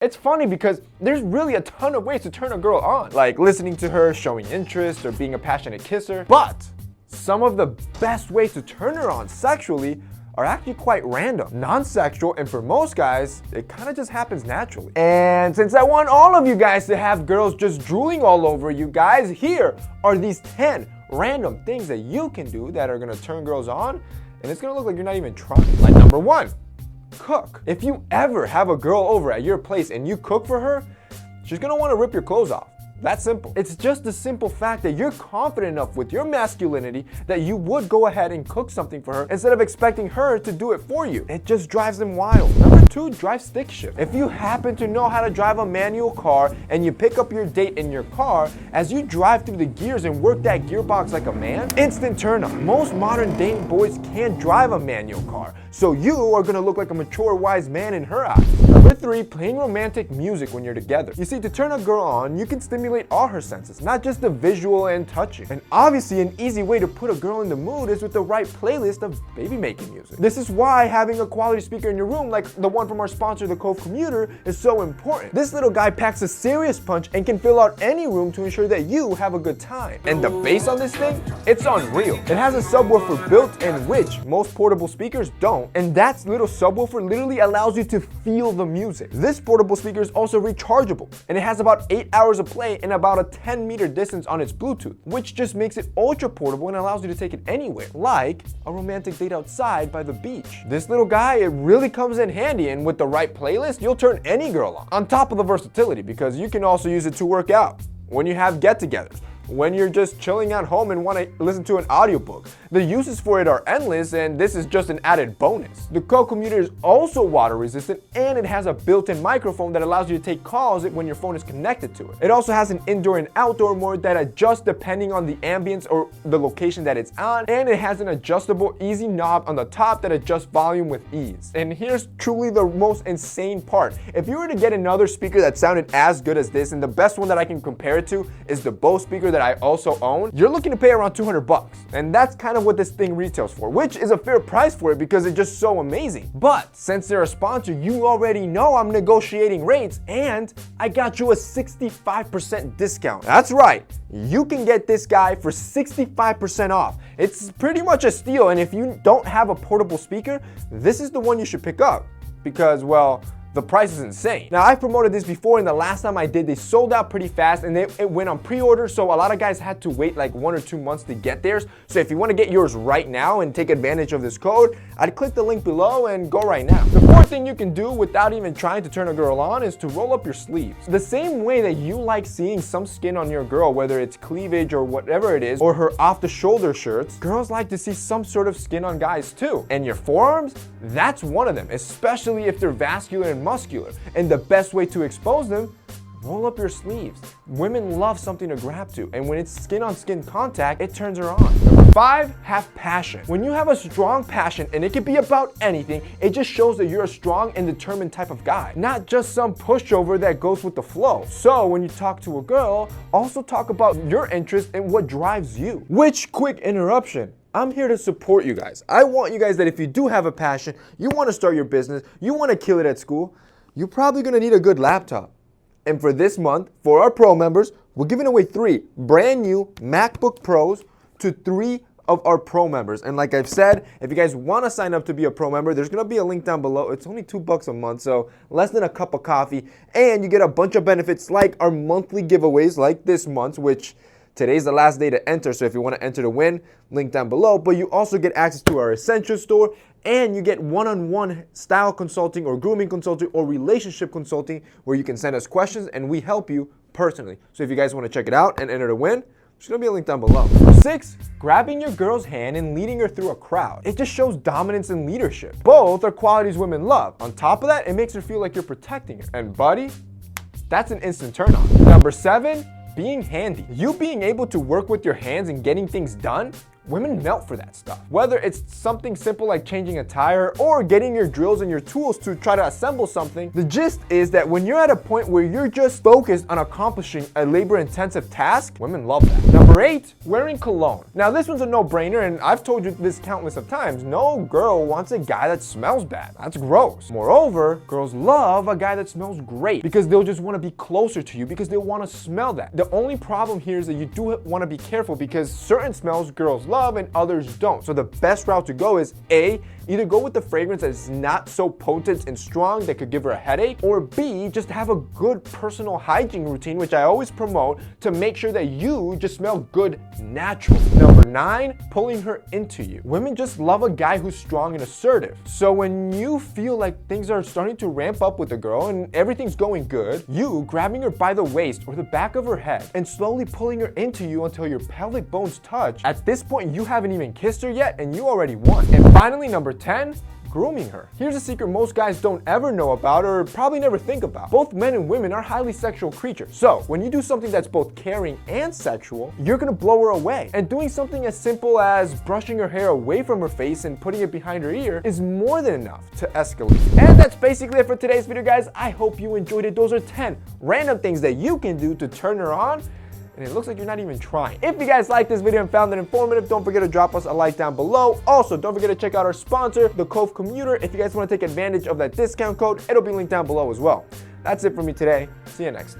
It's funny because there's really a ton of ways to turn a girl on, like listening to her, showing interest, or being a passionate kisser. But some of the best ways to turn her on sexually are actually quite random, non-sexual, and for most guys, it kind of just happens naturally. And since I want all of you guys to have girls just drooling all over you guys, here are these 10 random things that you can do that are gonna turn girls on, and it's gonna look like you're not even trying. Like number 1, cook. If you ever have a girl over at your place and you cook for her, she's gonna wanna rip your clothes off. That's simple. It's just the simple fact that you're confident enough with your masculinity that you would go ahead and cook something for her instead of expecting her to do it for you. It just drives them wild. Number 2, drive stick shift. If you happen to know how to drive a manual car and you pick up your date in your car, as you drive through the gears and work that gearbox like a man, instant turn on. Most modern dating boys can't drive a manual car, so you are gonna look like a mature, wise man in her eyes. Number 3, playing romantic music when you're together. You see, to turn a girl on, you can stimulate all her senses, not just the visual and touching. And obviously, an easy way to put a girl in the mood is with the right playlist of baby-making music. This is why having a quality speaker in your room, like the one from our sponsor, the Cove Commuter, is so important. This little guy packs a serious punch and can fill out any room to ensure that you have a good time. And the bass on this thing, it's unreal. It has a subwoofer built in, which most portable speakers don't, and that little subwoofer literally allows you to feel the music. This portable speaker is also rechargeable, and it has about 8 hours of play and about a 10-meter distance on its Bluetooth, which just makes it ultra portable and allows you to take it anywhere, like a romantic date outside by the beach. This little guy, it really comes in handy, and with the right playlist, you'll turn any girl on top of the versatility, because you can also use it to work out, when you have get-togethers, when you're just chilling at home and want to listen to an audiobook. The uses for it are endless, and this is just an added bonus. The Cove Commuter is also water resistant, and it has a built-in microphone that allows you to take calls when your phone is connected to it. It also has an indoor and outdoor mode that adjusts depending on the ambience or the location that it's on, and it has an adjustable easy knob on the top that adjusts volume with ease. And here's truly the most insane part. If you were to get another speaker that sounded as good as this, and the best one that I can compare it to is the Bose speaker that I also own, you're looking to pay around 200 bucks. And that's kind of what this thing retails for, which is a fair price for it because it's just so amazing. But since they're a sponsor, you already know I'm negotiating rates, and I got you a 65% discount. That's right, you can get this guy for 65% off. It's pretty much a steal, and if you don't have a portable speaker, this is the one you should pick up because, well, the price is insane. Now, I've promoted this before, and the last time I did, they sold out pretty fast, and it went on pre-order, so a lot of guys had to wait like 1 or 2 months to get theirs. So if you want to get yours right now and take advantage of this code, I'd click the link below and go right now. The 4th thing you can do without even trying to turn a girl on is to roll up your sleeves. The same way that you like seeing some skin on your girl, whether it's cleavage or whatever it is, or her off-the-shoulder shirts, girls like to see some sort of skin on guys too. And your forearms, that's one of them, especially if they're vascular and muscular. And the best way to expose them, roll up your sleeves. Women love something to grab to, and when it's skin on skin contact, it turns her on. Number 5, have passion. When you have a strong passion, and it can be about anything, it just shows that you're a strong and determined type of guy, not just some pushover that goes with the flow. So when you talk to a girl, also talk about your interest and what drives you. Which, quick interruption, I'm here to support you guys. I want you guys that if you do have a passion, you want to start your business, you want to kill it at school, you're probably going to need a good laptop. And for this month, for our pro members, we're giving away 3 brand new MacBook Pros to 3 of our pro members. And like I've said, if you guys want to sign up to be a pro member, there's going to be a link down below. It's only $2 a month, so less than a cup of coffee. And you get a bunch of benefits like our monthly giveaways like this month, which today's the last day to enter, so if you want to enter to win, link down below. But you also get access to our Essentials store, and you get one-on-one style consulting or grooming consulting or relationship consulting where you can send us questions and we help you personally. So if you guys want to check it out and enter to win, there's going to be a link down below. 6, grabbing your girl's hand and leading her through a crowd. It just shows dominance and leadership. Both are qualities women love. On top of that, it makes her feel like you're protecting her. And buddy, that's an instant turn on. Number 7, being handy. You being able to work with your hands and getting things done, women melt for that stuff. Whether it's something simple like changing a tire or getting your drills and your tools to try to assemble something, the gist is that when you're at a point where you're just focused on accomplishing a labor-intensive task, women love that. Number 8, wearing cologne. Now this one's a no-brainer, and I've told you this countless of times. No girl wants a guy that smells bad. That's gross. Moreover, girls love a guy that smells great because they'll just want to be closer to you because they'll want to smell that. The only problem here is that you do want to be careful because certain smells girls love and others don't. So the best route to go is A, either go with the fragrance that is not so potent and strong that could give her a headache, or B, just have a good personal hygiene routine, which I always promote, to make sure that you just smell good naturally. Number 9, pulling her into you. Women just love a guy who's strong and assertive. So when you feel like things are starting to ramp up with the girl and everything's going good, you grabbing her by the waist or the back of her head and slowly pulling her into you until your pelvic bones touch, at this point you haven't even kissed her yet and you already won. And finally, number 10, grooming her. Here's a secret most guys don't ever know about or probably never think about. Both men and women are highly sexual creatures. So when you do something that's both caring and sexual, you're gonna blow her away. And doing something as simple as brushing her hair away from her face and putting it behind her ear is more than enough to escalate. And that's basically it for today's video, guys. I hope you enjoyed it. Those are 10 random things that you can do to turn her on, and it looks like you're not even trying. If you guys liked this video and found it informative, don't forget to drop us a like down below. Also, don't forget to check out our sponsor, the Cove Commuter. If you guys want to take advantage of that discount code, it'll be linked down below as well. That's it for me today. See you next time.